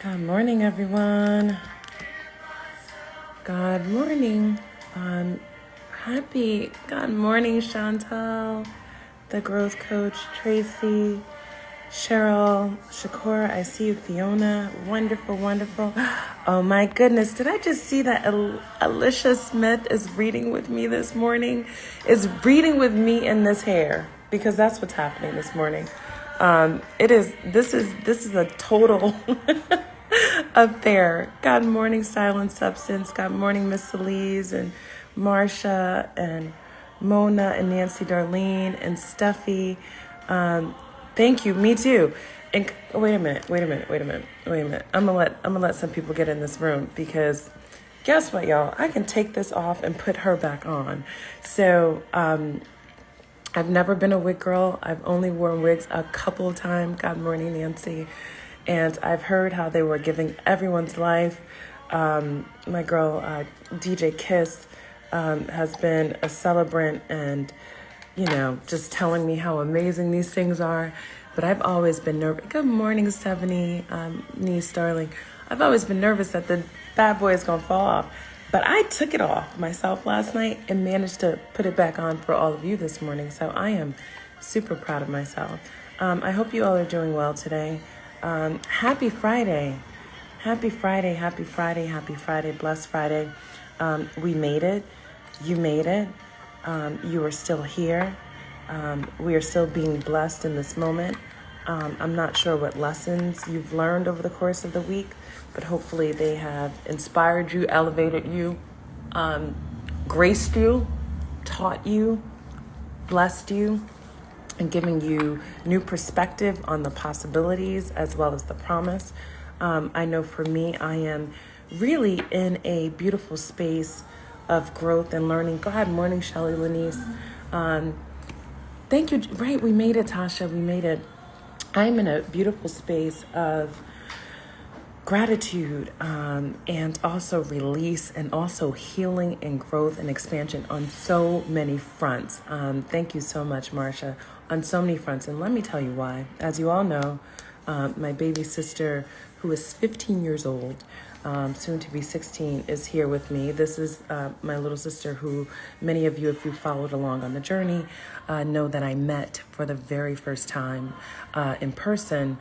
Good morning, everyone. Good morning. Good morning, Chantal, the growth coach, Tracy, Cheryl, Shakora. I see you, Fiona. Wonderful, wonderful. Oh my goodness. Did I just see that Alicia Smith is reading with me this morning? Is reading with me in this hair, because that's what's happening this morning. This is a total affair. Good morning, Silent Substance. Good morning, Miss Elise and Marsha and Mona and Nancy Darlene and Steffi. Thank you. Me too. And wait a minute. I'm gonna let some people get in this room, because guess what, y'all? I can take this off and put her back on. So I've never been a wig girl. I've only worn wigs a couple of times. Good morning, Nancy. And I've heard how they were giving everyone's life. My girl, DJ Kiss, has been a celebrant and, just telling me how amazing these things are. But I've always been nervous. Good morning, Stephanie, niece, darling. I've always been nervous that the bad boy is going to fall off. But I took it off myself last night and managed to put it back on for all of you this morning. So I am super proud of myself. I hope you all are doing well today. Happy Friday. Happy Friday, happy Friday, happy Friday, blessed Friday. We made it. You made it. You are still here. We are still being blessed in this moment. I'm not sure what lessons you've learned over the course of the week, but hopefully they have inspired you, elevated you, graced you, taught you, blessed you, and giving you new perspective on the possibilities as well as the promise. I know for me, I am really in a beautiful space of growth and learning. Good morning, Shelly Lanice. Thank you. Right, we made it, Tasha. We made it. I'm in a beautiful space of gratitude and also release and also healing and growth and expansion on so many fronts. Thank you so much, Marsha, on so many fronts. And let me tell you why. As you all know, my baby sister, who is 15 years old, soon to be 16, is here with me. This is my little sister who many of you, if you followed along on the journey, know that I met for the very first time in person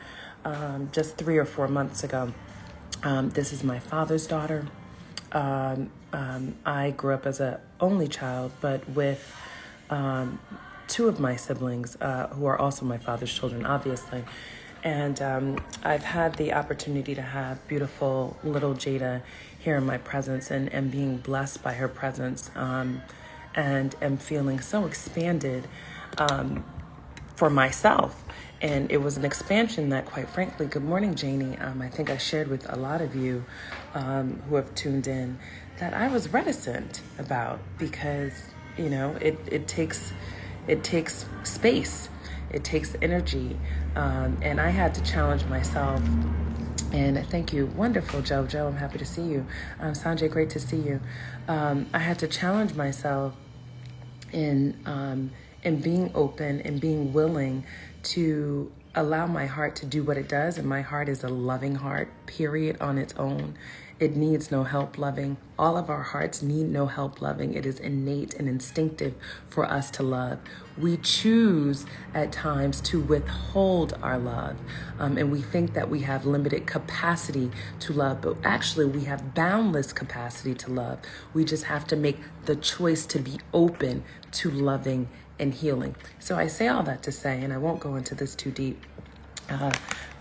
just 3 or 4 months ago. This is my father's daughter. I grew up as an only child, but with 2 of my siblings who are also my father's children, obviously. And I've had the opportunity to have beautiful little Jada here in my presence and being blessed by her presence and am feeling so expanded for myself. And it was an expansion that, quite frankly, good morning, Janie. I think I shared with a lot of you who have tuned in that I was reticent about, because, it takes space. It takes energy. And I had to challenge myself. And thank you. Wonderful, Jojo. I'm happy to see you. Sanjay, great to see you. I had to challenge myself in being open and being willing to allow my heart to do what it does. And my heart is a loving heart, period, on its own. It needs no help loving. All of our hearts need no help loving. It is innate and instinctive for us to love. We choose at times to withhold our love. And we think that we have limited capacity to love, but actually we have boundless capacity to love. We just have to make the choice to be open to loving and healing. So I say all that to say, and I won't go into this too deep,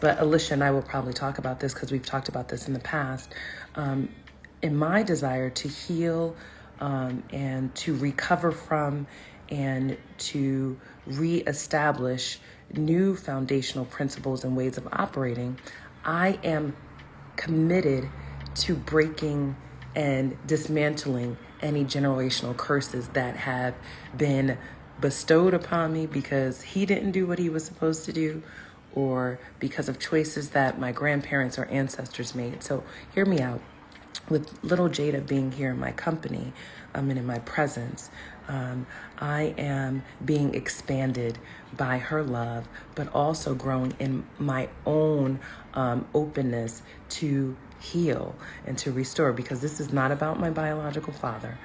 but Alicia and I will probably talk about this because we've talked about this in the past. In my desire to heal and to recover from and to reestablish new foundational principles and ways of operating, I am committed to breaking and dismantling any generational curses that have been bestowed upon me because he didn't do what he was supposed to do, or because of choices that my grandparents or ancestors made. So hear me out. with little Jada being here in my company and in my presence, I am being expanded by her love, but also growing in my own openness to heal and to restore, because this is not about my biological father.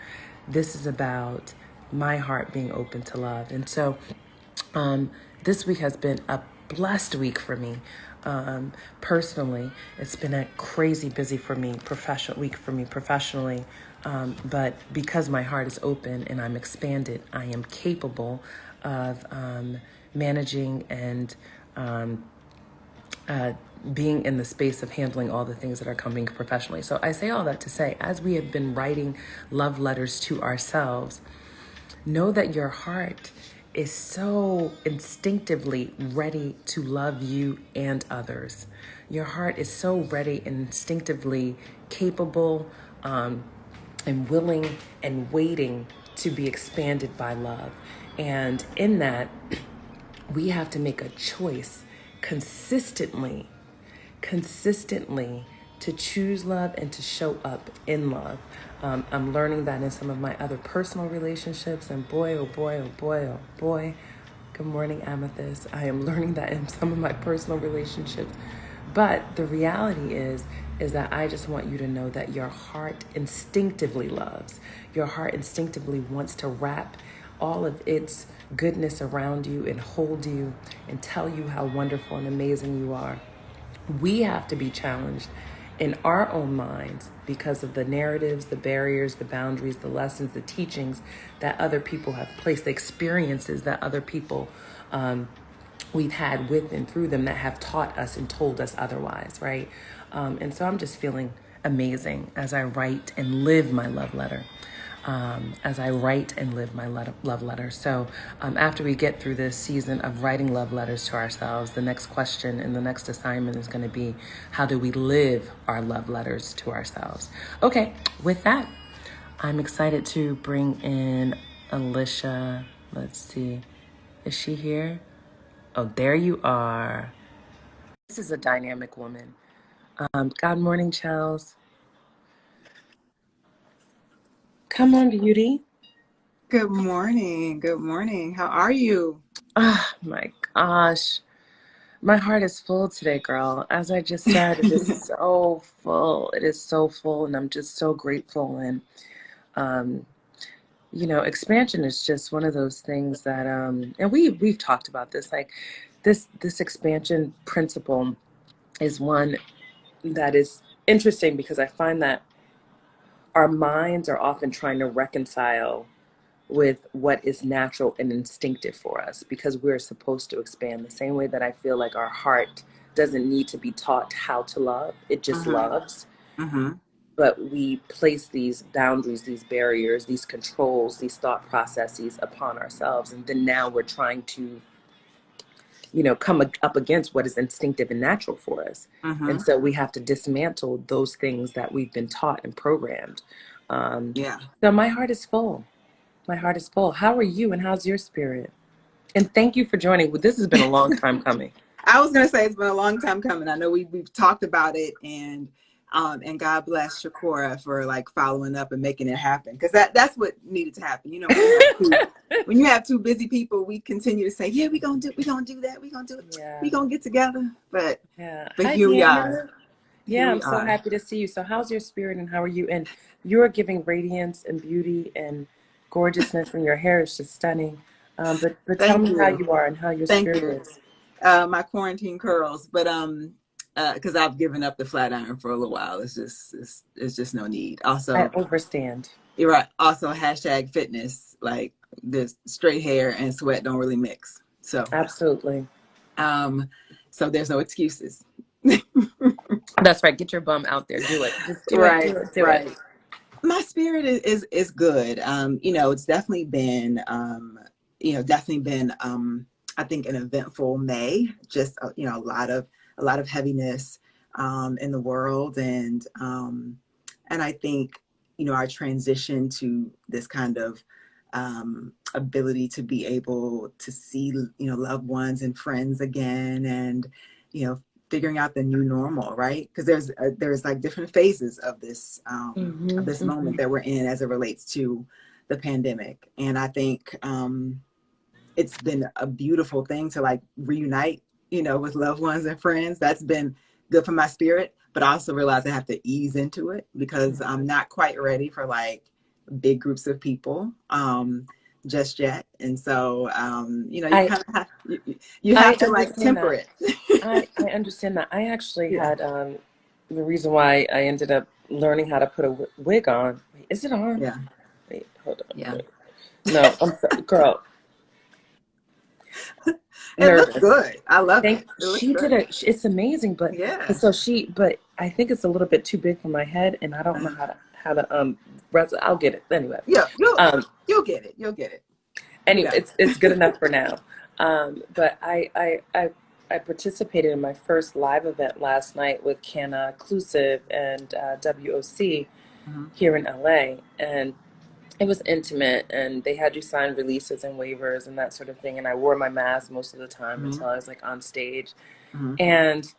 This is about my heart being open to love. And so this week has been a blessed week for me. Personally, it's been a crazy busy for me, professional week for me professionally. But because my heart is open and I'm expanded, I am capable of managing and being in the space of handling all the things that are coming professionally. So I say all that to say, as we have been writing love letters to ourselves, know that your heart is so instinctively ready to love you and others. Your heart is so ready and instinctively capable and willing and waiting to be expanded by love. And in that, we have to make a choice consistently to choose love and to show up in love. I'm learning that in some of my other personal relationships, and boy, oh boy, oh boy, oh boy. Good morning, Amethyst. I am learning that in some of my personal relationships. But the reality is that I just want you to know that your heart instinctively loves. Your heart instinctively wants to wrap all of its goodness around you and hold you and tell you how wonderful and amazing you are. We have to be challenged in our own minds because of the narratives, the barriers, the boundaries, the lessons, the teachings that other people have placed, the experiences that other people we've had with and through them that have taught us and told us otherwise, right? And so I'm just feeling amazing as I write and live my love letter. As I write and live my love letter. So after we get through this season of writing love letters to ourselves, the next question and the next assignment is going to be, how do we live our love letters to ourselves? Okay, with that, I'm excited to bring in Alicia. Let's see. Is she here? Oh, there you are. This is a dynamic woman. God morning, Chels. Come on, beauty. Good morning. Good morning. How are you? Oh, my gosh. My heart is full today, girl. As I just said, it is so full. It is so full, and I'm just so grateful. And um, expansion is just one of those things that, and we've talked about this. Like this expansion principle is one that is interesting because I find that our minds are often trying to reconcile with what is natural and instinctive for us because we're supposed to expand the same way that I feel like our heart doesn't need to be taught how to love. It just Mm-hmm. loves. Mm-hmm. But we place these boundaries, these barriers, these controls, these thought processes upon ourselves. And then now we're trying to, come up against what is instinctive and natural for us. Mm-hmm. And so we have to dismantle those things that we've been taught and programmed. Um, Yeah. so my heart is full. My heart is full. How are you and how's your spirit? And thank you for joining. This has been a long time coming. I was gonna say it's been a long time coming. I know we've talked about it, and God bless Shakora for like following up and making it happen, because that's what needed to happen. When you have two busy people, we continue to say, yeah, we gonna do that, we gonna do it, Yeah. we gonna get together. But Yeah. but Hi, here we are. Deanna. Here Yeah, I'm we so are. happy to see you. So how's your spirit and how are you? And you're giving radiance and beauty and gorgeousness, and your hair is just stunning. But tell Thank me how you. you are and how your Thank spirit you. is. My quarantine curls, but because I've given up the flat iron for a little while. It's just no need. I Also, overstand. you're right. Also, hashtag fitness. Like this straight hair and sweat don't really mix. Absolutely. Um, so there's no excuses. That's right. Get your bum out there. Do it. Just do it. Do Right, it. Do it. right. My spirit is good. It's definitely been I think an eventful May. Just a lot of heaviness in the world, and I think our transition to this kind of ability to be able to see loved ones and friends again, and figuring out the new normal, right? Because there's like different phases of this moment that we're in as it relates to the pandemic. And I think it's been a beautiful thing to like reunite, with loved ones and friends. That's been good for my spirit, but I also realize I have to ease into it because I'm not quite ready for like big groups of people just yet. And so, you kind of have, you have to like temper it. I understand that. I actually had the reason why I ended up learning how to put a wig on. Wait, is it on? Yeah. Wait, hold on. Yeah. Wait. No, I'm sorry, girl. It looks good. I love it. She did it. It's amazing, but but I think it's a little bit too big for my head, and I don't know how to I'll get it anyway. Yeah, you'll get it. You'll get it. Anyway, it's good enough for now. But I participated in my first live event last night with Canna Inclusive and WOC here in LA, and it was intimate, and they had you sign releases and waivers and that sort of thing. And I wore my mask most of the time until I was like on stage. And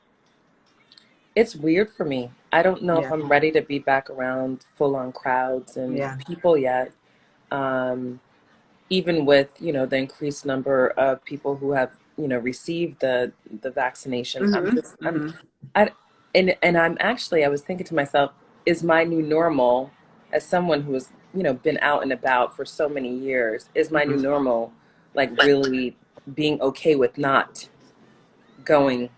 it's weird for me. I don't know if I'm ready to be back around full on crowds and people yet. Even with, the increased number of people who have, received the vaccination. I was thinking to myself, is my new normal, as someone who has, been out and about for so many years, is my new normal like really being okay with not going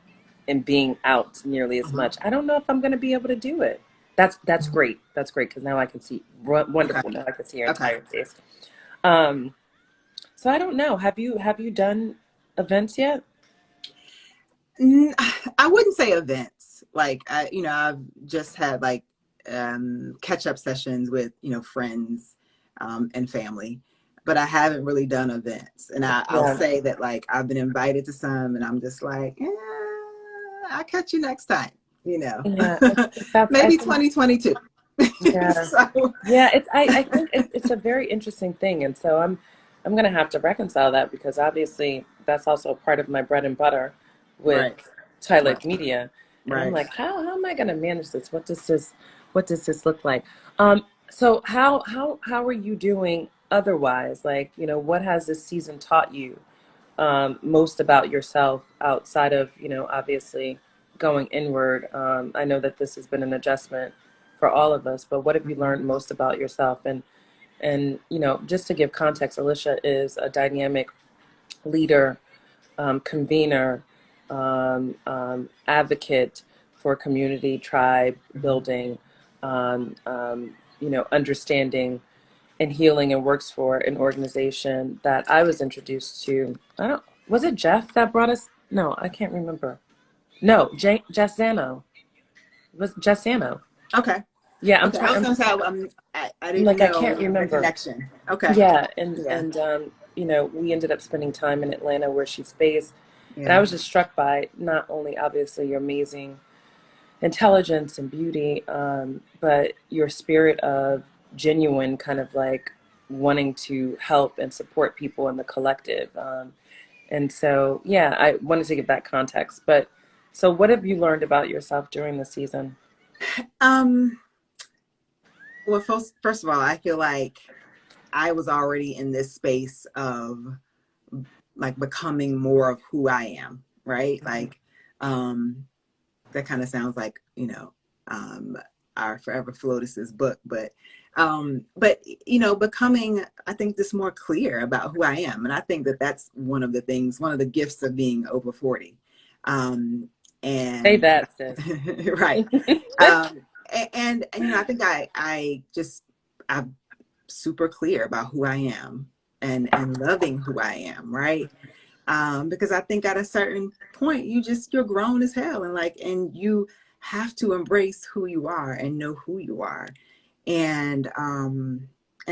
and being out nearly as much? I don't know if I'm going to be able to do it. That's great. That's great, because now I can see wonderful. Now I can see your entire face. So I don't know. Have you done events yet? I wouldn't say events. Like I've just had like catch up sessions with friends and family, but I haven't really done events. And I'll say that like I've been invited to some, and I'm just like, I'll catch you next time. Maybe 2022. Yeah, I think it's a very interesting thing, and so I'm going to have to reconcile that, because obviously that's also part of my bread and butter with Tyler Media. And I'm like, how am I going to manage this? What does this look like? So how are you doing otherwise? Like, what has this season taught you most about yourself outside of, obviously going inward? I know that this has been an adjustment for all of us, but what have you learned most about yourself? And just to give context, Alicia is a dynamic leader, convener, advocate for community, tribe building, understanding and healing, and works for an organization that I was introduced to. Was it Jeff that brought us? No, I can't remember. No, Jess Zano. Was Jess Zano. Okay. Yeah, I was gonna say I didn't know I can't remember the connection. Okay. Yeah, and we ended up spending time in Atlanta where she's based, and I was just struck by not only obviously your amazing intelligence and beauty, but your spirit of genuine kind of like wanting to help and support people in the collective. And so, I wanted to give that context. But so, what have you learned about yourself during the season? Well, first of all, I feel like I was already in this space of like becoming more of who I am, right? Like, that kind of sounds like, our Forever Flotus's book, but becoming, I think, just more clear about who I am. And I think that that's one of the gifts of being over 40. And say that, sis. Right. And I think I'm super clear about who I am and loving who I am, right? Because I think at a certain point you're grown as hell, and you have to embrace who you are and know who you are. And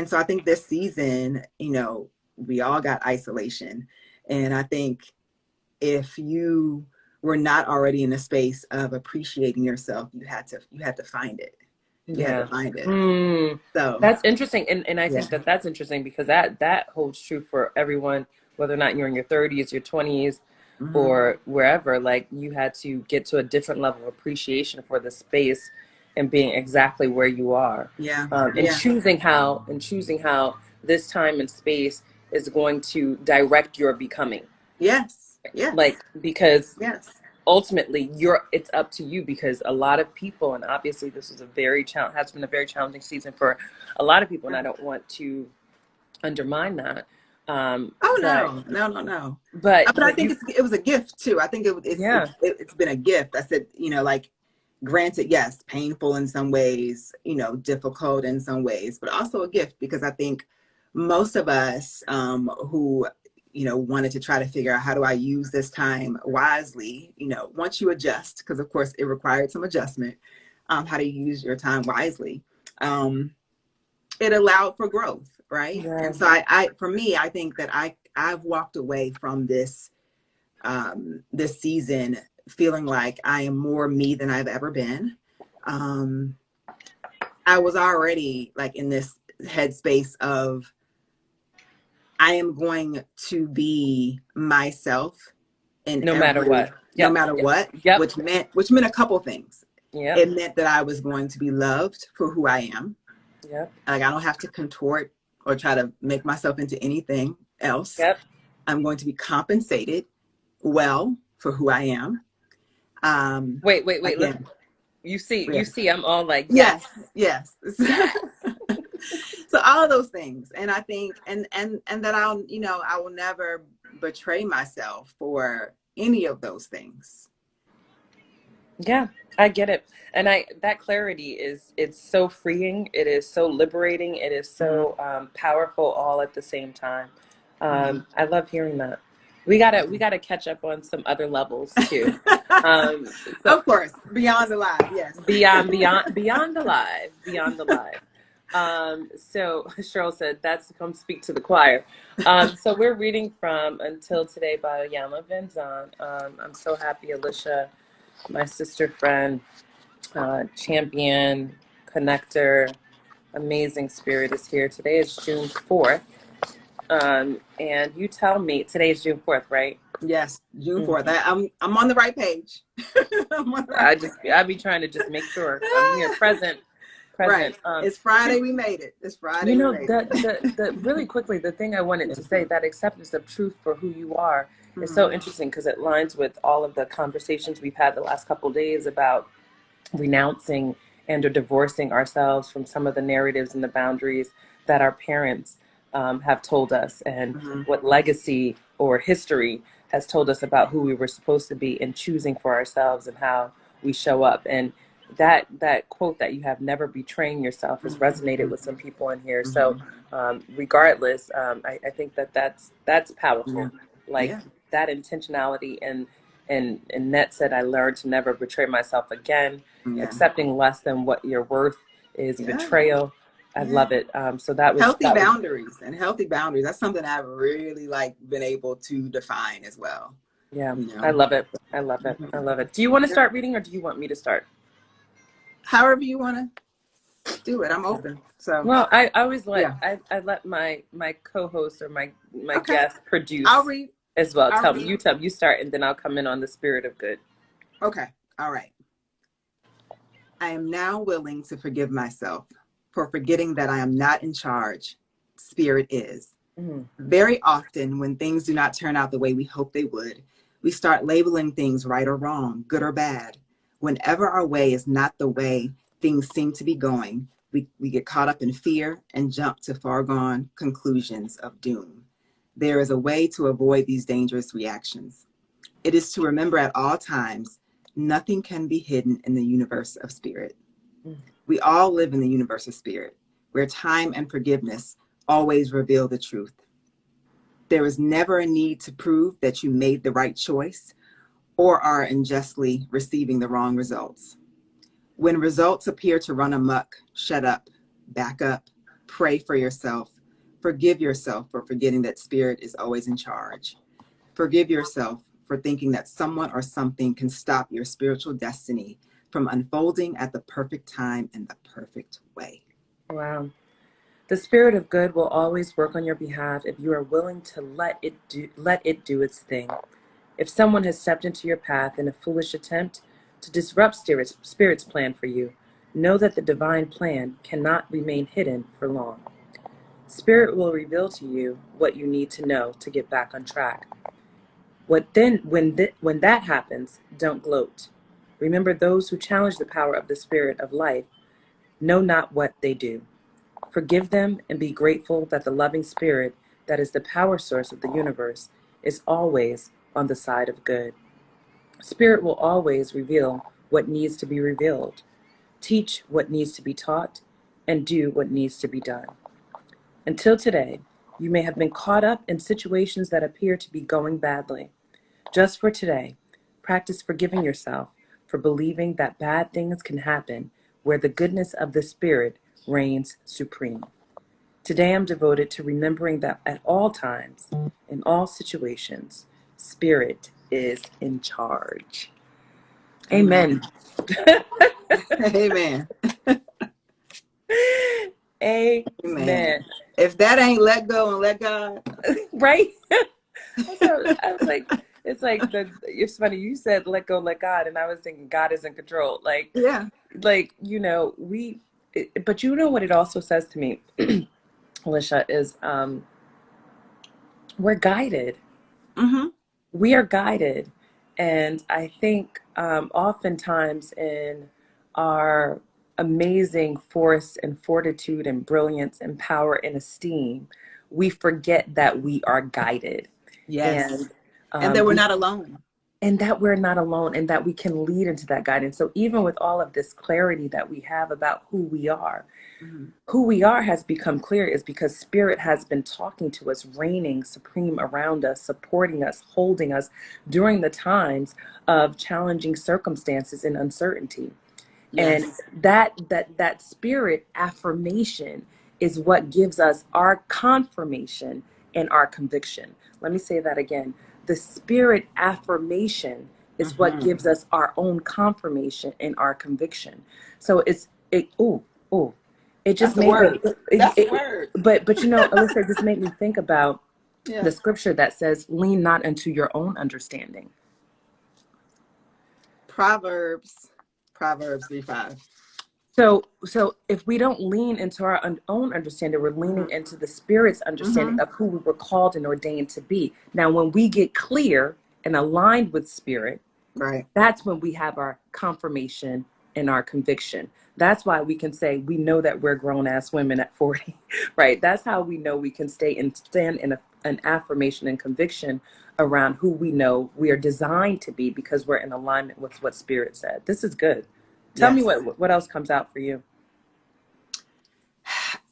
so I think this season, we all got isolation. And I think if you were not already in a space of appreciating yourself, you had to find it. You had to find it. So that's interesting. And I think that's interesting, because that holds true for everyone, whether or not you're in your 30s, your 20s, or wherever, like you had to get to a different level of appreciation for the space and being exactly where you are. Yeah. And choosing how this time and space is going to direct your becoming. Yes. Yes. Like, because yes. ultimately it's up to you, because a lot of people, and obviously this is has been a very challenging season for a lot of people, and I don't want to undermine that. No. But I think it was a gift too. I think it's been a gift. I said, like, granted, yes, painful in some ways, difficult in some ways, but also a gift, because I think most of us who, wanted to try to figure out, how do I use this time wisely? Once you adjust, because of course it required some adjustment, how to use your time wisely. It allowed for growth, right? Yeah. And so for me, I think that I've walked away from this season feeling like I am more me than I've ever been. I was already like in this headspace of, I am going to be myself no matter what. No matter what, which meant a couple things. It meant that I was going to be loved for who I am. Like, I don't have to contort or try to make myself into anything else. I'm going to be compensated well for who I am. Wait. Again, you see, I'm all like, yes. So all of those things. And I think, and that I will never betray myself for any of those things. Yeah, I get it. And that clarity it's so freeing. It is so liberating. It is so powerful all at the same time. I love hearing that. We gotta catch up on some other levels too. Of course, beyond the live, yes. Beyond the live. So Cheryl said, that's come speak to the choir. So we're reading from Until Today by Yama Van Zan. I'm so happy, Alicia, my sister friend, champion, connector, amazing spirit, is here. Today is June 4th. And you tell me, today is June 4th, right? Yes, June 4th. I'm on the right page. I be trying to just make sure I'm here, present. Right. It's Friday. We made it. It's Friday. The really quickly, the thing I wanted to say, that acceptance of truth for who you are is so interesting, because it aligns with all of the conversations we've had the last couple of days about renouncing and or divorcing ourselves from some of the narratives and the boundaries that our parents have told us, and what legacy or history has told us about who we were supposed to be, and choosing for ourselves and how we show up. And that quote that you have, never betraying yourself, has resonated with some people in here. So regardless, I think that's powerful. That intentionality, and Net said, I learned to never betray myself again. Accepting less than what you're worth is betrayal. I love it. So that was healthy boundaries. That's something I've really been able to define as well. Yeah, I love it. I love it. Do you want to start reading, or do you want me to start? However you want to do it. I'm open. So well, I always I let my co-host or my guest produce. I'll read as well. You start, and then I'll come in on the spirit of good. Okay. All right. I am now willing to forgive myself for forgetting that I am not in charge. Spirit is. Very often when things do not turn out the way we hope they would, we start labeling things right or wrong, good or bad. Whenever our way is not the way things seem to be going, we get caught up in fear and jump to far gone conclusions of doom. There is a way to avoid these dangerous reactions. It is to remember at all times, nothing can be hidden in the universe of spirit. We all live in the universe of spirit, where time and forgiveness always reveal the truth. There is never a need to prove that you made the right choice or are unjustly receiving the wrong results. When results appear to run amok, shut up, back up, pray for yourself, forgive yourself for forgetting that spirit is always in charge. Forgive yourself for thinking that someone or something can stop your spiritual destiny from unfolding at the perfect time and the perfect way. Wow. The spirit of good will always work on your behalf if you are willing to let it do its thing. If someone has stepped into your path in a foolish attempt to disrupt Spirit's plan for you, know that the divine plan cannot remain hidden for long. Spirit will reveal to you what you need to know to get back on track. When that happens, don't gloat. Remember, those who challenge the power of the Spirit of life know not what they do. Forgive them and be grateful that the loving Spirit, that is the power source of the universe, is always on the side of good. Spirit will always reveal what needs to be revealed, teach what needs to be taught, and do what needs to be done. Until today, you may have been caught up in situations that appear to be going badly. Just for today, practice forgiving yourself for believing that bad things can happen where the goodness of the Spirit reigns supreme. Today I'm devoted to remembering that at all times, in all situations, Spirit is in charge. Amen. Amen. Amen. If that ain't let go and let God. Right? I was like, it's funny, you said let go, let God, and I was thinking God is in control. Yeah. But you know what it also says to me, Alicia, is we're guided. Mm-hmm. We are guided. And I think oftentimes in our amazing force and fortitude and brilliance and power and esteem, we forget that we are guided. Yes. And that we're not alone. And that we're not alone, and that we can lead into that guidance. So even with all of this clarity that we have about who we are, who we are has become clear is because Spirit has been talking to us, reigning supreme around us, supporting us, holding us during the times of challenging circumstances and uncertainty. Yes. And that Spirit affirmation is what gives us our confirmation and our conviction. Let me say that again. The Spirit affirmation is what gives us our own confirmation and our conviction. So it just made me. That's a word. But you know, Alicia, it just made me think about the scripture that says, "Lean not unto your own understanding." Proverbs 3:5. So if we don't lean into our own understanding, we're leaning into the Spirit's understanding of who we were called and ordained to be. Now, when we get clear and aligned with Spirit, right, that's when we have our confirmation and our conviction. That's why we can say we know that we're grown-ass women at 40, right? That's how we know we can stand in an affirmation and conviction around who we know we are designed to be, because we're in alignment with what Spirit said. This is good. Tell me what else comes out for you.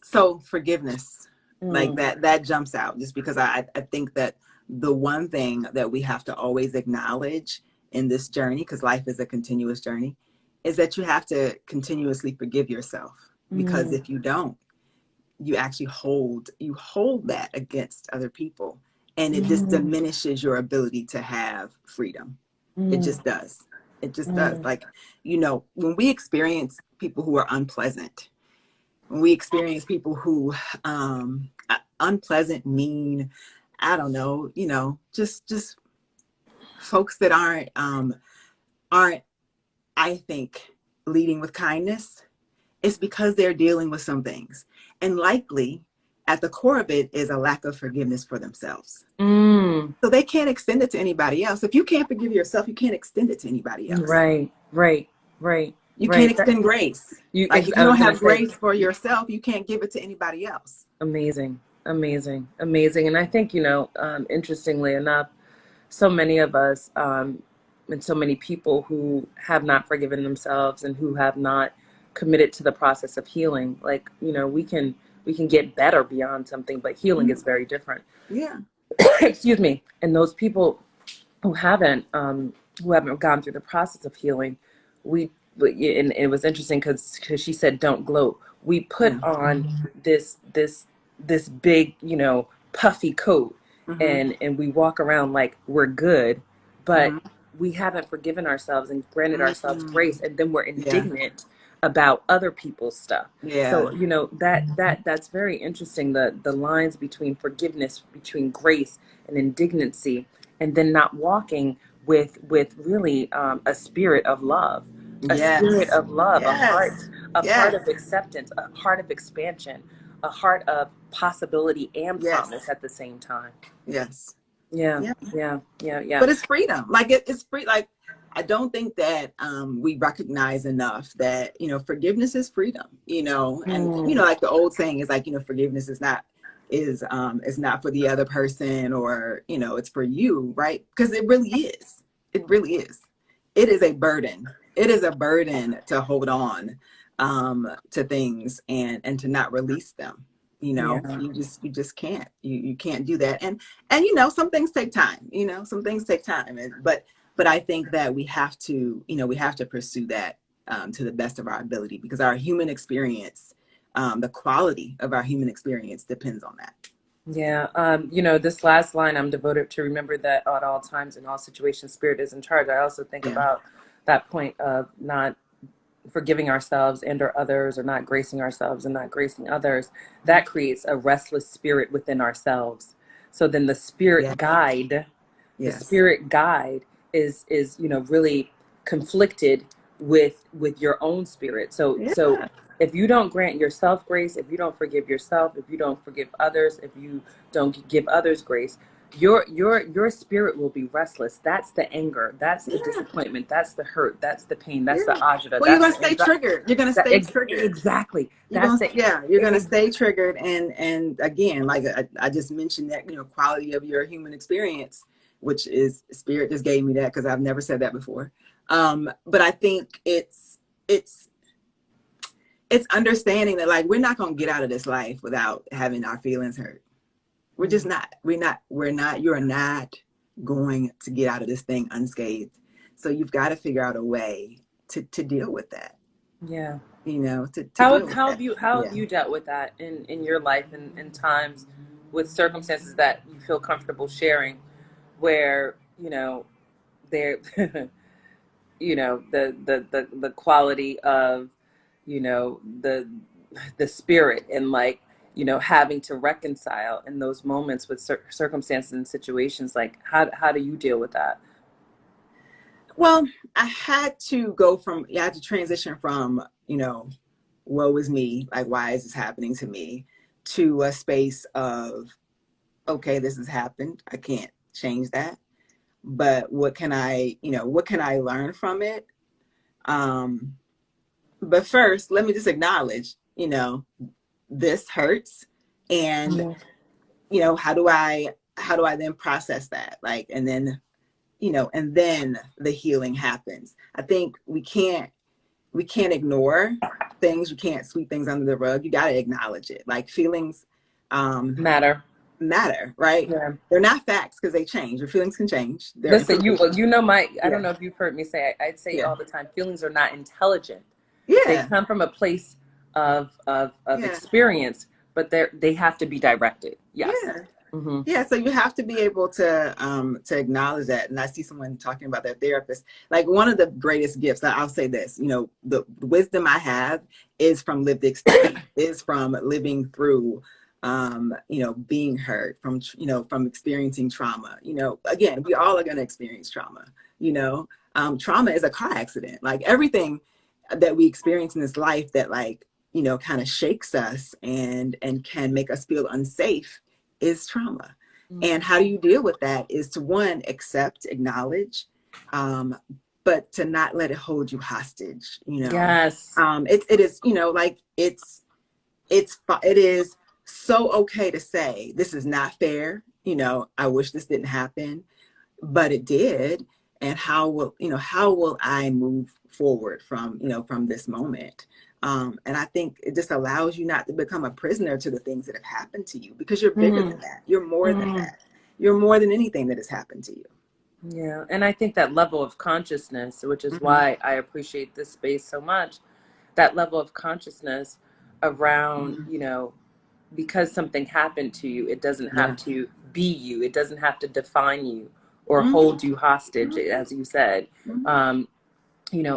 So forgiveness, like that jumps out, just because I think that the one thing that we have to always acknowledge in this journey, because life is a continuous journey, is that you have to continuously forgive yourself. Because if you don't, you actually hold that against other people, and it just diminishes your ability to have freedom. It just does. It just does. Like, you know, when we experience people who are unpleasant, when we experience people who unpleasant, mean, I don't know, you know, just folks that aren't I think leading with kindness, it's because they're dealing with some things, and likely at the core of it is a lack of forgiveness for themselves. So they can't extend it to anybody else. If you can't forgive yourself, you can't extend it to anybody else. Right. You can't extend grace. If you don't have grace for yourself, you can't give it to anybody else. Amazing. And I think, you know, interestingly enough, so many of us and so many people who have not forgiven themselves and who have not committed to the process of healing, like, you know, we can get better beyond something, but healing is very different. Yeah. Excuse me. And those people who haven't gone through the process of healing, and it was interesting because she said, "Don't gloat." We put on this big, you know, puffy coat, and we walk around like we're good, but we haven't forgiven ourselves and granted ourselves grace, and then we're indignant about other people's stuff. So, you know, that's very interesting, the lines between forgiveness, between grace and indignancy, and then not walking with really a spirit of love, Yes. Yes. a heart Yes. of acceptance, a heart of expansion, a heart of possibility and promise Yes. at the same time. Yes. Yeah, Yeah. yeah, yeah, yeah. But it's freedom. Like it's free. Like I don't think that we recognize enough that, forgiveness is freedom, and, Mm, like the old saying is like, forgiveness is not for the other person, or, it's for you, right? Because it really is. It really is. It is a burden. It is a burden to hold on to things and to not release them. yeah, You just can't. You can't do that. And some things take time. Some things take time. But I think that we have to pursue that to the best of our ability, because our human experience, the quality of our human experience depends on that. yeah. This last line, I'm devoted to remember that at all times, in all situations, spirit is in charge. I also think Yeah. about that point of not forgiving ourselves and or others, or not gracing ourselves and not gracing others. That creates a restless spirit within ourselves. So then Yeah. the Yes. spirit guide is really conflicted with your own spirit. So Yeah. if you don't grant yourself grace, if you don't forgive yourself, if you don't forgive others, if you don't give others grace, your spirit will be restless. That's the anger, that's the Yeah. disappointment, that's the hurt, that's the pain, that's the Yeah. agita, Well, you're that's gonna the stay anxiety. triggered. You're gonna That, stay triggered. exactly. You're That's gonna, the yeah, you're gonna ex- stay triggered. And again, like I just mentioned that, quality of your human experience, which is spirit just gave me that, because I've never said that before. But I think it's it's understanding that, like, we're not gonna get out of this life without having our feelings hurt. We're just not. We're not. You're not going to get out of this thing unscathed. So you've got to figure out a way to deal with that. yeah. To deal with that. How have Yeah. you dealt with that in your life, in times with circumstances that you feel comfortable sharing, where there the quality of the spirit, and like having to reconcile in those moments with circumstances and situations, like how do you deal with that? Well, I had to go from. I had to transition from, woe is me, like, why is this happening to me, to a space of, okay, this has happened. I can't change that. But what can I learn from it? Um, but first, let me just acknowledge, this hurts. And, Mhm. how do I then process that? Like, and then the healing happens. I think we can't ignore things. You can't sweep things under the rug. You got to acknowledge it. Like, feelings um, Matter. matter, right? Yeah. They're not facts, because they change. Your feelings can change. They're Listen, information. I don't Yeah, know if you've heard me say, I'd say yeah, all the time, feelings are not intelligent. They yeah, come from a place of yeah, experience, but they have to be directed. Yes. yeah. Hmm. Yeah, so you have to be able to acknowledge that. And I see someone talking about their therapist. Like, one of the greatest gifts, I'll say this, the wisdom I have is from lived experience, is from living through, being hurt, from experiencing trauma. Again, we all are going to experience trauma. Trauma is a car accident. Like, everything that we experience in this life that, like, kind of shakes us and can make us feel unsafe is trauma. And how do you deal with that is to, one, accept, acknowledge, um, but to not let it hold you hostage. Yes. It is, like, it is so okay to say, this is not fair. I wish this didn't happen, but it did. And how will I move forward from this moment? And I think it just allows you not to become a prisoner to the things that have happened to you, because you're bigger Hmm. than that. You're more than Hmm. that. You're more than anything that has happened to you. Yeah. And I think that level of consciousness, which is Hmm. why I appreciate this space so much, that level of consciousness around, Hmm. because something happened to you, it doesn't have Yeah. to be you. It doesn't have to define you or Hmm. hold you hostage, as you said. Hmm. Um,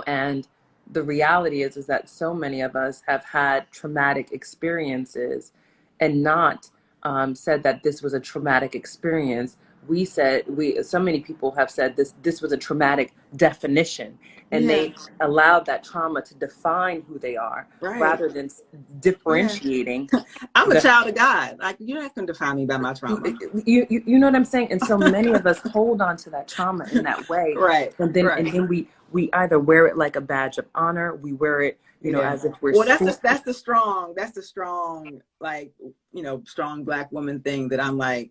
and the reality is that so many of us have had traumatic experiences and not said that this was a traumatic experience, so many people have said this was a traumatic definition, and Yeah. they allowed that trauma to define who they are Right. rather than Yeah. differentiating I'm a the child of God. Like, you're not going to define me by my trauma. you know what I'm saying? And so many of us hold on to that trauma in that way, Right. and then Right. we either wear it like a badge of honor, we wear it, Yeah. as if we're Well, school. that's the strong, like, strong Black woman thing that I'm like,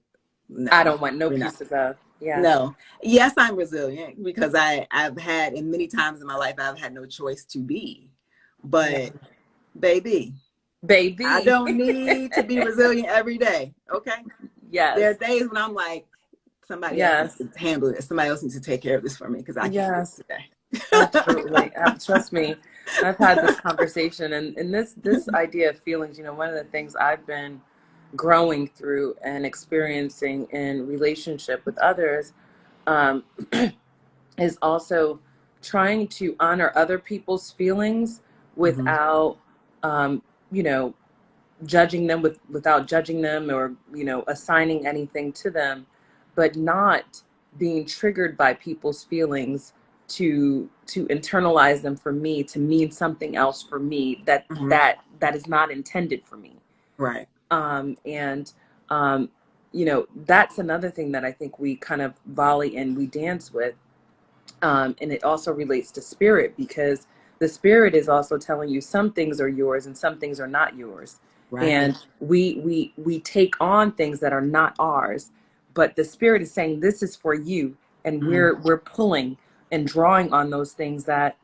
no, I don't want no we're not. pieces of. Yeah. No. Yes, I'm resilient because I've had, and many times in my life, I've had no choice to be. But Yeah. baby, I Baby. don't need to be resilient every day. Okay. There are Yes. days when I'm like, somebody else needs Yes. to handle this. Somebody else needs to take care of this for me because I can't do it Yes. today. Absolutely. Trust me, I've had this conversation, and this idea of feelings, one of the things I've been growing through and experiencing in relationship with others, um, is also trying to honor other people's feelings Hmm. without, um, you know, judging them without judging them, or assigning anything to them, but not being triggered by people's feelings to internalize them for me to mean something else for me Hmm. that is not intended for me. Right. And that's another thing that I think we kind of volley and we dance with. And it also relates to spirit, because the spirit is also telling you some things are yours and some things are not yours. Right. And we take on things that are not ours, but the spirit is saying this is for you, and Hmm. we're pulling and drawing on those things that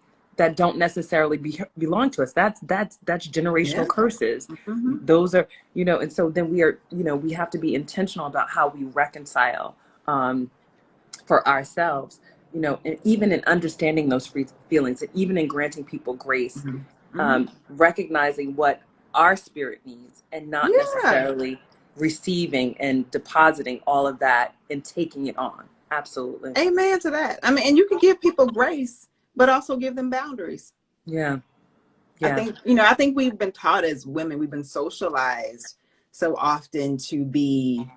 don't necessarily belong to us. That's Yeah. generational curses. Hmm. Those are, and so then we have to be intentional about how we reconcile, for ourselves, and even in understanding those feelings, and even in granting people grace, Hmm. Hmm. recognizing what our spirit needs, and not Yeah. necessarily receiving and depositing all of that and taking it on. Absolutely. Amen to that. I mean, and you can give people grace, but also give them boundaries. Yeah. I Yeah. think, I think we've been taught as women, we've been socialized so often to be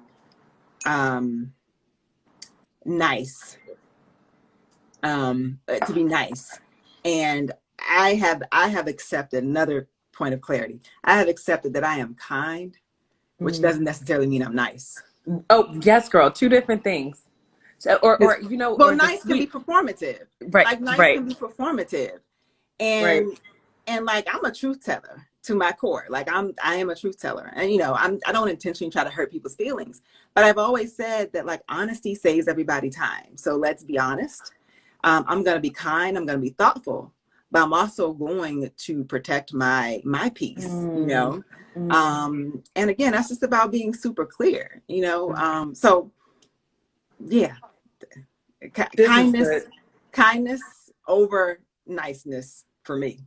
nice, to be nice. And I have accepted another point of clarity. I have accepted that I am kind, which Mm. doesn't necessarily mean I'm nice. Oh, yes, girl. Two different things. So, or Because, well, or the nice can be sweet. performative. Right. Like, nice Right. can be performative. Right. And like, I'm a truth teller to my core. Like, I am a truth teller, and I don't intentionally try to hurt people's feelings, but I've always said that, like, honesty saves everybody time. So let's be honest. I'm going to be kind, I'm going to be thoughtful, but I'm also going to protect my peace. Mm. Mm. And again, that's just about being super clear. So yeah, This is kindness good. kindness over niceness for me.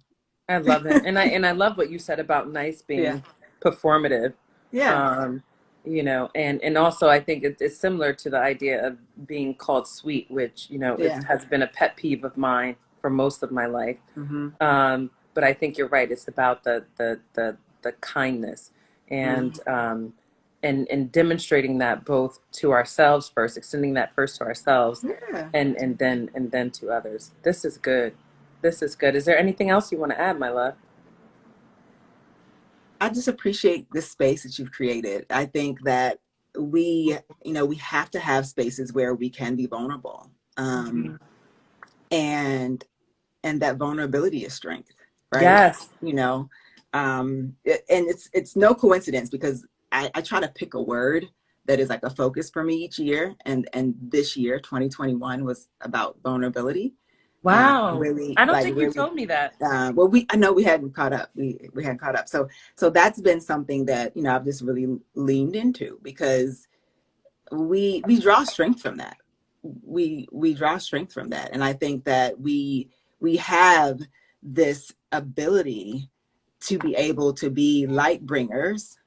I love it. And I love what you said about nice Yeah. being performative. Yeah. Um, and also I think it's similar to the idea of being called sweet, which, it Yeah. has been a pet peeve of mine for most of my life. Mm-hmm. But I think you're right. It's about the kindness, and Mm-hmm. and demonstrating that both to ourselves first, extending that first to ourselves, Yeah. and then to others. This is good. This is good. Is there anything else you want to add, my love? I just appreciate this space that you've created. I think that we have to have spaces where we can be vulnerable. Mhm. And that vulnerability is strength, right? Yes. And it's no coincidence, because I try to pick a word that is like a focus for me each year. And this year, 2021, was about vulnerability. Wow. Really, I don't like, think you really. told me that. Well, I know we hadn't caught up. We hadn't caught up. So that's been something that, I've just really leaned into, because we draw strength from that. We draw strength from that. And I think that we have this ability to be able to be light bringers,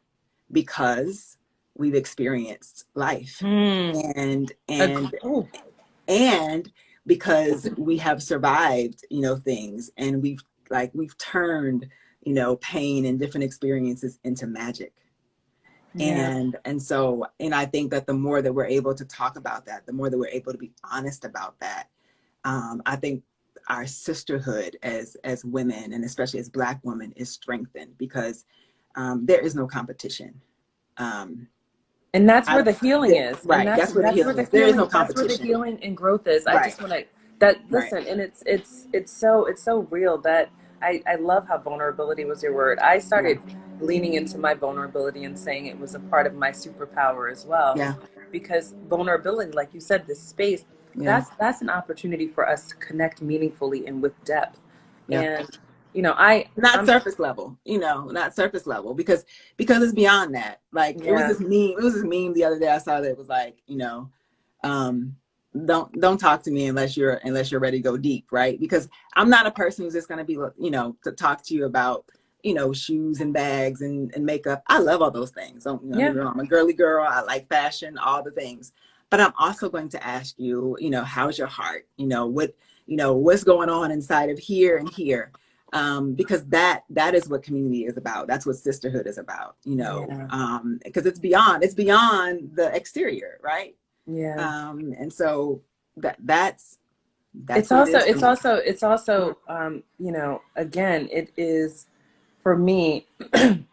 because we've experienced life, Hmm. and Oh, and because we have survived, things, and we've turned, pain and different experiences into magic. Yeah. And I think that the more that we're able to talk about that, the more that we're able to be honest about that, I think our sisterhood as women, and especially as Black women, is strengthened, because there is no competition. And that's where the healing is. And Right. That's where the that's where healing the is. There is no healing, that's where the competition. healing and growth is. I Right. just want to, that, Right. listen, and it's so real that I love how vulnerability was your word. I Yeah. started leaning into my vulnerability and saying it was a part of my superpower as well. Yeah. Because vulnerability, like you said, this space, Yeah. that's an opportunity for us to connect meaningfully and with depth. Yeah. And, Not I'm, surface level, not surface level, because it's beyond that. Like, yeah, it was this meme the other day I saw that was like, um, don't talk to me unless you're ready to go deep, right? Because I'm not a person who's just going to be, to talk to you about, shoes and bags and makeup. I love all those things. Don't, yeah, I'm a girly girl. I like fashion, all the things. But I'm also going to ask you, how's your heart? What's going on inside of here and here? Because that is what community is about. That's what sisterhood is about, yeah, because it's beyond the exterior, right? yeah. And so that's It's what it also, is for it's me. also, it's also, again, it is for me, and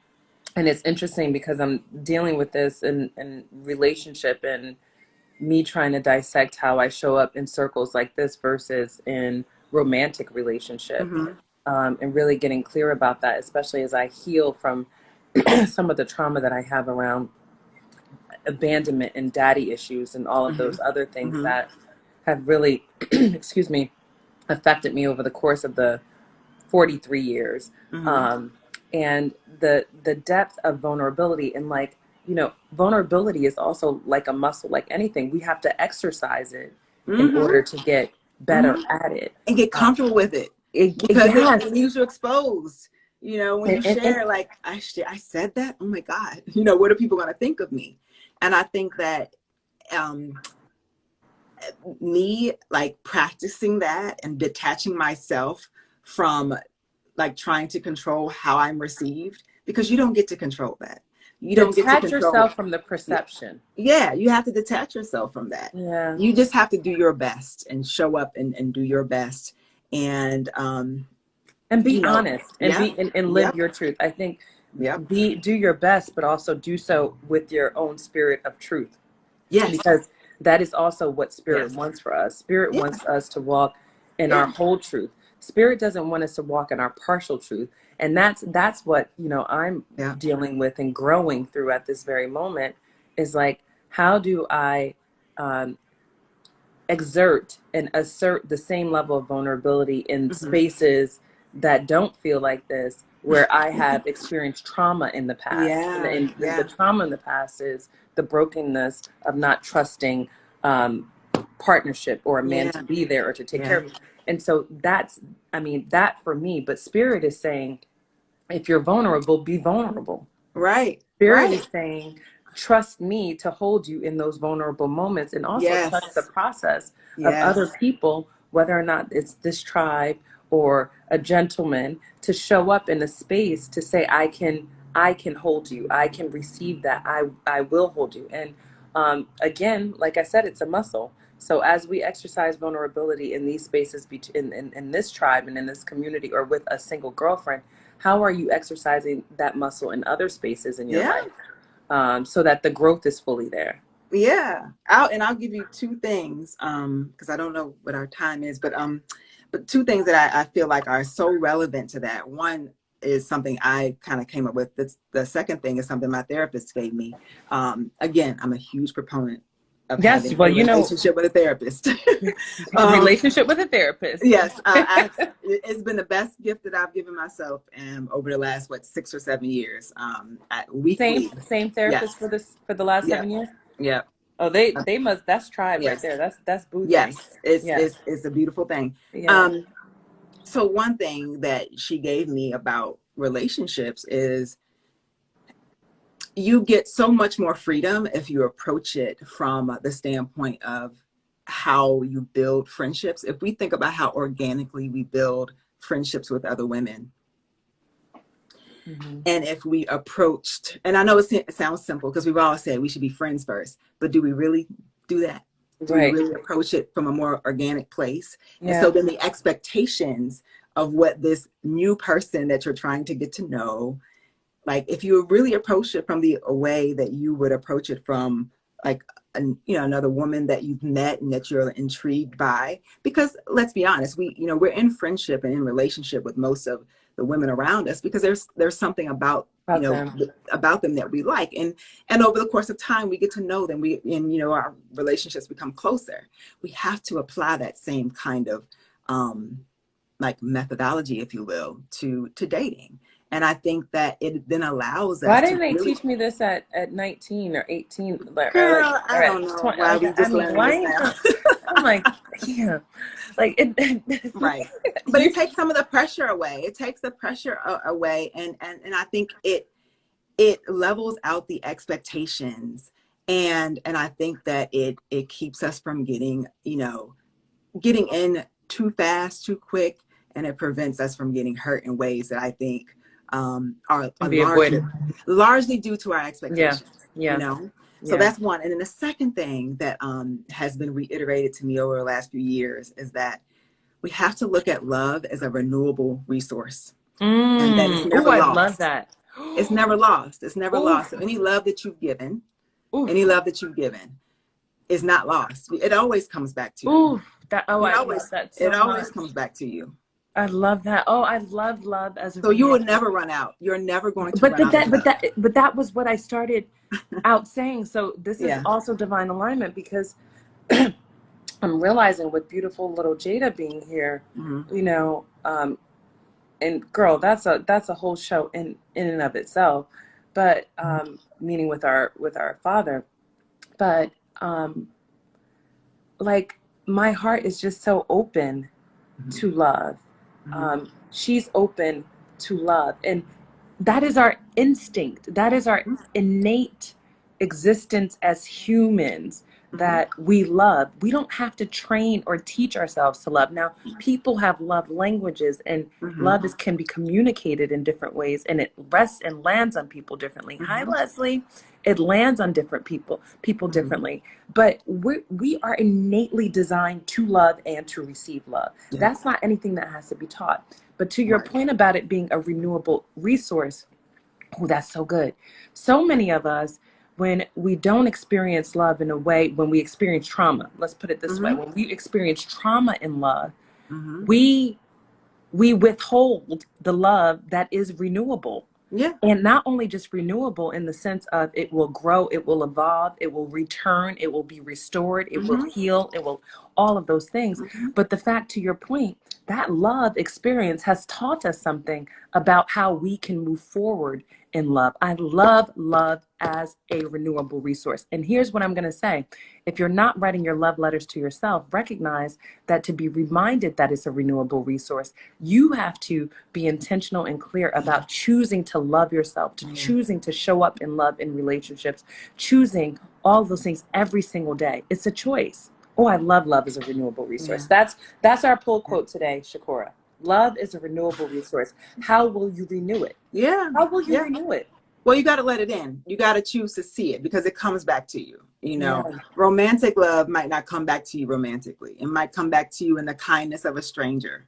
it's interesting because I'm dealing with this in relationship and me trying to dissect how I show up in circles like this versus in romantic relationship, Mm-hmm. and really getting clear about that, especially as I heal from some of the trauma that I have around abandonment and daddy issues and all of Mm-hmm. those other things Mm-hmm. that have really, excuse me, affected me over the course of the 43 years. Mm-hmm. Um, and the depth of vulnerability, and like, vulnerability is also like a muscle, like anything. We have to exercise it in Mm-hmm. order to get better Mm-hmm. at it. And get comfortable with it, because Yes. it leaves you exposed. When you And share, like, I said that, oh my God, what are people going to think of me? And I think that me, like, practicing that and detaching myself from, like, trying to control how I'm received, because you don't get to control that. You don't get to detach control. yourself from the perception. Yeah, you have to detach yourself from that. Yeah. You just have to do your best and show up and do your best. And And be honest and yeah, and live yep, your truth. I think yep, do your best, but also do so with your own spirit of truth, yes, because that is also what spirit yes, wants for us. Spirit yeah, wants us to walk in our yeah, whole truth. Spirit doesn't want us to walk in our partial truth. And that's what, I'm yeah, dealing with and growing through at this very moment, is like, how do I um, exert and assert the same level of vulnerability in mm-hmm. spaces that don't feel like this, where I have experienced trauma in the past. Yeah, And the yeah, trauma in the past is the brokenness of not trusting partnership or a man yeah, to be there or to take care yeah, of me. And so that for me, but spirit is saying, if you're vulnerable, be vulnerable. right, Spirit right, is saying, trust me to hold you in those vulnerable moments, and also trust the yes, process of other yes, people, whether or not it's this tribe or a gentleman, to show up in a space to say, I can hold you. I can receive that. I will hold you. And again, like I said, it's a muscle. So as we exercise vulnerability in these spaces, in this tribe and in this community, or with a single girlfriend, how are you exercising that muscle in other spaces in your yeah, life, so that the growth is fully there? yeah. I'll give you two things, because I don't know what our time is, but two things that I feel like are so relevant to that. One is something I kind of came up with. The second thing is something my therapist gave me. Again, I'm a huge proponent of Yes, having well, a relationship with a therapist. um, relationship with a therapist. yes, it's been the best gift that I've given myself, over the last, 6 or 7 years, same weekly. same therapist Yes, for the last yeah, 7 years. yeah, Oh, they must. That's tribe right yes, there. That's boo thing. yes. It's Yeah, it's it's a beautiful thing. yeah. Um, so one thing that she gave me about relationships is, you get so much more freedom if you approach it from the standpoint of how you build friendships. If we think about how organically we build friendships with other women, Mm-hmm. And if we approached, and I know it sounds simple because we've all said we should be friends first, but do we really do that? Do we Right. really approach it from a more organic place? And Yeah. so then the expectations of what this new person that you're trying to get to know, like if you really approach it from a way that you would approach it from like another woman that you've met and that you're intrigued by, because let's be honest, we're in friendship and in relationship with most of the women around us because there's something about them. about them that we like, and over the course of time we get to know them, our relationships become closer. We have to apply that same kind of like methodology, if you will, to dating. And I think that it then allows Why us to didn't they really, teach me this at 19 or 18 or like girl, or I at don't know 20? why Like, we I just mean, learning why this ain't now. I'm like, yeah, like it Right. But you it takes some of the pressure away. It takes the pressure away. And I think it levels out the expectations. And I think that it keeps us from getting in too fast, too quick, and it prevents us from getting hurt in ways that I think are can be avoided. largely due to our Yeah, expectations. yeah, So yeah. that's one. And then the second thing that has been reiterated to me over the last few years is that we have to look at love as a renewable resource, and that it's Oh, never I love lost. that. It's never lost. It's never Ooh, lost. So any love that you've given, ooh, any love that you've given is not lost. It always comes back to you. ooh. That. Oh, I love that It so always much. comes back to you. I love that. Oh, I love love as a So you will renewal. never run out. You're never going to But run that, out of that but love. that but that was what I started out saying. So this is Yeah. also divine alignment because I'm realizing with beautiful little Jada being here, Mm-hmm. you know, and girl, that's a whole show in and of itself. But meaning with our father, but like my heart is just so open Mm-hmm. to love. Mm-hmm. She's open to love, and that is our instinct. That is our innate existence as humans, Mm-hmm. that we love. We don't have to train or teach ourselves to love. Now, people have love languages, and Mm-hmm. love can be communicated in different ways, and it rests and lands on people differently. Hi, Mm-hmm. Leslie. It lands on different people Mm-hmm. differently. But we are innately designed to love and to receive love. Yeah. That's not anything that has to be taught. But to your Right. point about it being a renewable resource, oh, that's so good. So many of us, when we don't experience love in a way, when we experience trauma, let's put it this way, Mm-hmm. when we experience trauma in love, Mm-hmm. we withhold the love that is renewable. Yeah. And not only just renewable in the sense of it will grow, it will evolve, it will return, it will be restored, it will Mm-hmm. heal, it will, all of those things. Mm-hmm. But the fact, to your point, that love experience has taught us something about how we can move forward in love. I love love as a renewable resource. And here's what I'm going to say. If you're not writing your love letters to yourself, recognize that to be reminded that it's a renewable resource, you have to be intentional and clear about choosing to love yourself, to Yeah. choosing to show up in love in relationships, choosing all those things every single day. It's a choice. Oh, I love love as a renewable resource. Yeah. That's our pull quote today, Shakura. Love is a renewable resource. How will you renew it? Yeah. How will you Yeah. renew it? Well, you got to let it in. You got to choose to see it because it comes back to you. Yeah. Romantic love might not come back to you romantically. It might come back to you in the kindness of a stranger.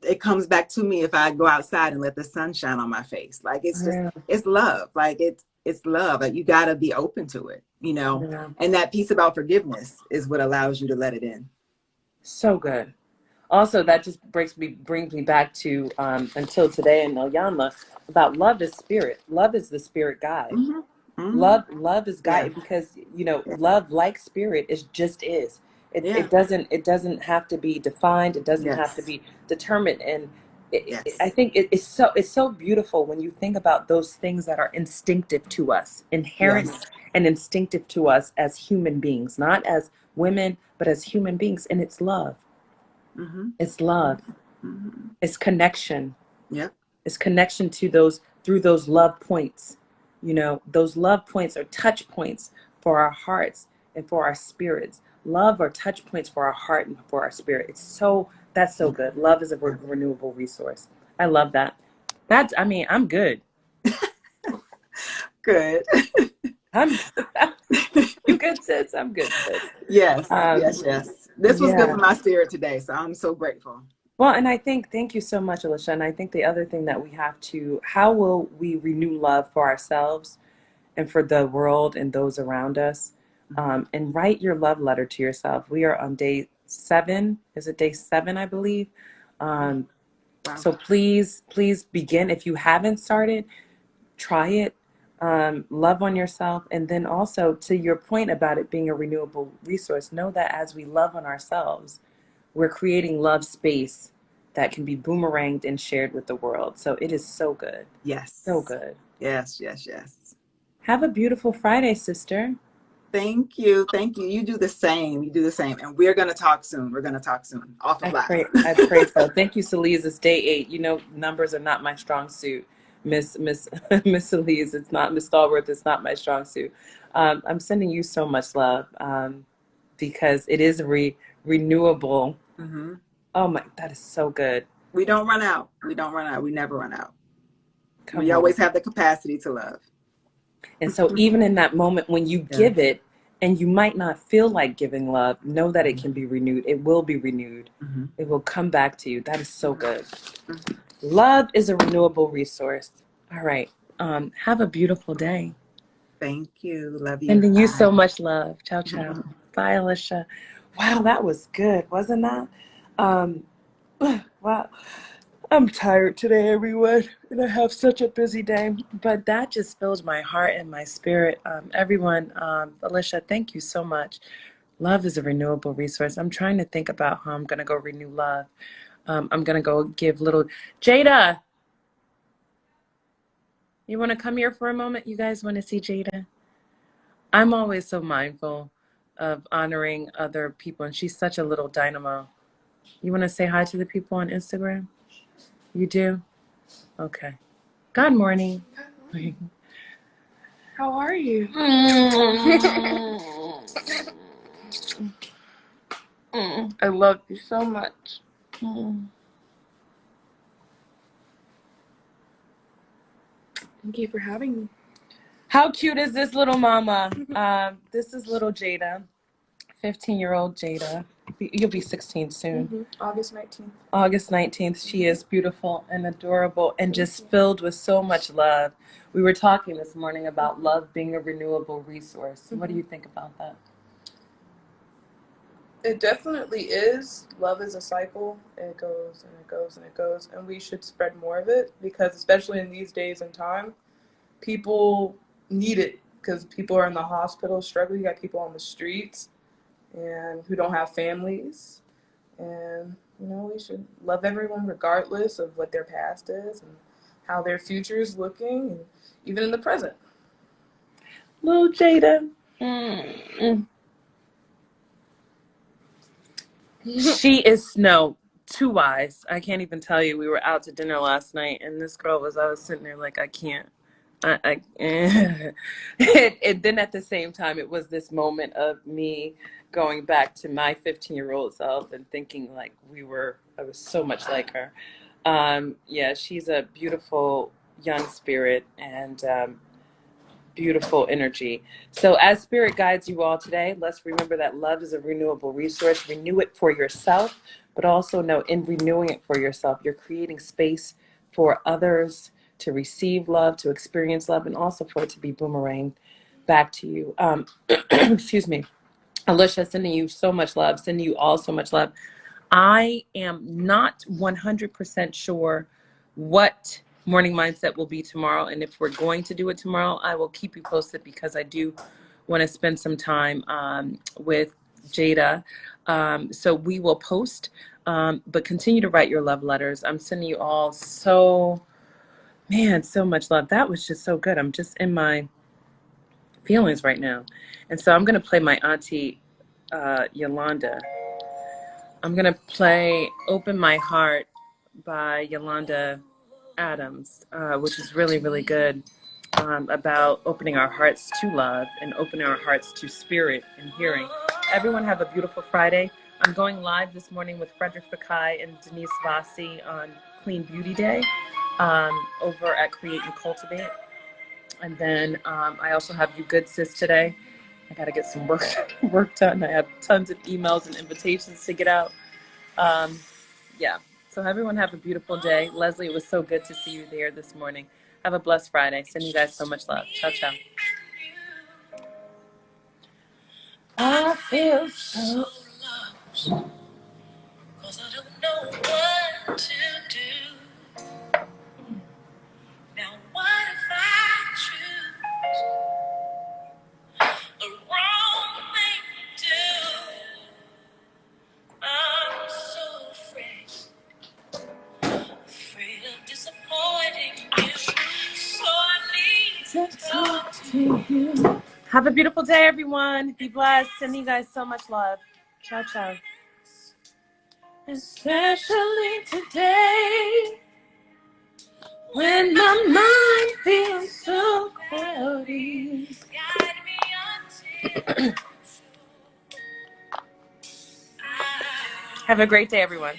It comes back to me if I go outside and let the sun shine on my face. Like Yeah. it's love. Like it's love. Like you got to be open to it. Yeah. And that piece about forgiveness is what allows you to let it in. So good. Also, that just brings me back to until today in Oyama about love is spirit. Love is the spirit guide. Mm-hmm. Mm-hmm. Love is Yeah. guide because Yeah. love, like spirit, is just is. Yeah. It doesn't have to be defined. It doesn't have to Yes. be determined. And I Yes. think it's so beautiful when you think about those things that are instinctive to us, inherent Yes. and instinctive to us as human beings, not as women, but as human beings. And it's love. Mm-hmm. It's love. Mm-hmm. It's connection. Yep. It's connection to those through those love points. Those love points are touch points for our hearts and for our spirits. Love are touch points for our heart and for our spirit. That's so good. Love is a renewable resource. I love that. That's, I mean, I'm good. Good. I'm you good, sis? I'm good, sis. Yes, yes. This was good Yeah. for my spirit today, so I'm so grateful. Well, and I think, thank you so much, Alicia. And I think the other thing that we have to, how will we renew love for ourselves and for the world and those around us? And write your love letter to yourself. We are on day 7. Is it day 7, I believe? Um, Wow. so please, please begin. If you haven't started, try it. Love on yourself. And then also, to your point about it being a renewable resource, know that as we love on ourselves, we're creating love space that can be boomeranged and shared with the world. So it is so good. Yes. So good. Yes, yes, yes. Have a beautiful Friday, sister. Thank you. Thank you. You do the same. You do the same. And we're going to talk soon. We're going to talk soon. Off of live. I pray so. Thank you, Celise. It's day 8. You know, numbers are not my strong suit. Miss Celise, it's not Miss Stallworth, it's not my strong suit. I'm sending you so much love because it is renewable. Mm-hmm. Oh my, that is so good. We don't run out. We don't run out. We never run out. Come We on. always have the capacity to love. And so even in that moment when you give it and you might not feel like giving love, know that it can be renewed. It will be renewed. It will come back to you. That is so good. Love is a renewable resource. All right. Have a beautiful day. Thank you. Love you. Sending you Bye. so much love. Ciao, ciao. Bye, Alicia. Wow, that was good, wasn't that? Wow. I'm tired today, everyone, and I have such a busy day, but that just fills my heart and my spirit. Everyone, Alicia, thank you so much. Love is a renewable resource. I'm trying to think about how I'm going to go renew love. I'm going to go give little Jada. You want to come here for a moment? You guys want to see Jada? I'm always so mindful of honoring other people, and she's such a little dynamo. You want to say hi to the people on Instagram? You do? Okay. Good morning. How are you? I love you so much. Thank you for having me. How cute is this little mama? This is little Jada, 15-year-old Jada. You'll be 16 soon. August 19th. August 19th. She is beautiful and adorable and just filled with so much love. We were talking this morning about love being a renewable resource. What do you think about that? It definitely is. Love is a cycle. It goes and it goes and it goes. And we should spread more of it because especially in these days and time, people need it because people are in the hospital struggling. You got people on the streets and who don't have families. And, we should love everyone regardless of what their past is and how their future is looking, and even in the present. Little Jada. She is too wise. I can't even tell you. We were out to dinner last night, and this girl I was sitting there like, I can't. And then at the same time, it was this moment of me going back to my 15-year-old self and thinking like I was so much like her. Yeah, she's a beautiful young spirit and beautiful energy. So as spirit guides you all today, let's remember that love is a renewable resource. Renew it for yourself, but also know in renewing it for yourself, you're creating space for others to receive love, to experience love, and also for it to be boomeranged back to you. Excuse me. Alicia, sending you so much love, sending you all so much love. I am not 100% sure what morning mindset will be tomorrow, and if we're going to do it tomorrow, I will keep you posted because I do want to spend some time with Jada. So we will post, but continue to write your love letters. I'm sending you all so much love. That was just so good. I'm just in my feelings right now. And so I'm going to play my auntie Yolanda. I'm going to play Open My Heart by Yolanda Adams, which is really, really good, about opening our hearts to love and opening our hearts to spirit and hearing. Everyone have a beautiful Friday. I'm going live this morning with Frederick Fakai and Denise Vasi on Clean Beauty Day. over at Create and Cultivate. And then I also have You Good Sis today. I got to get some work done. I have tons of emails and invitations to get out. Yeah. So everyone have a beautiful day. Leslie, it was so good to see you there this morning. Have a blessed Friday. Send you guys so much love. Ciao, ciao. I feel so lost, 'cause I don't know what to do. Now what if I choose the wrong thing to do? I'm so afraid of disappointing you. So I need to talk to you. Have a beautiful day, everyone. Be blessed. Sending you guys so much love. Ciao, ciao. Especially today, when my mind feels so cloudy. Have a great day, everyone.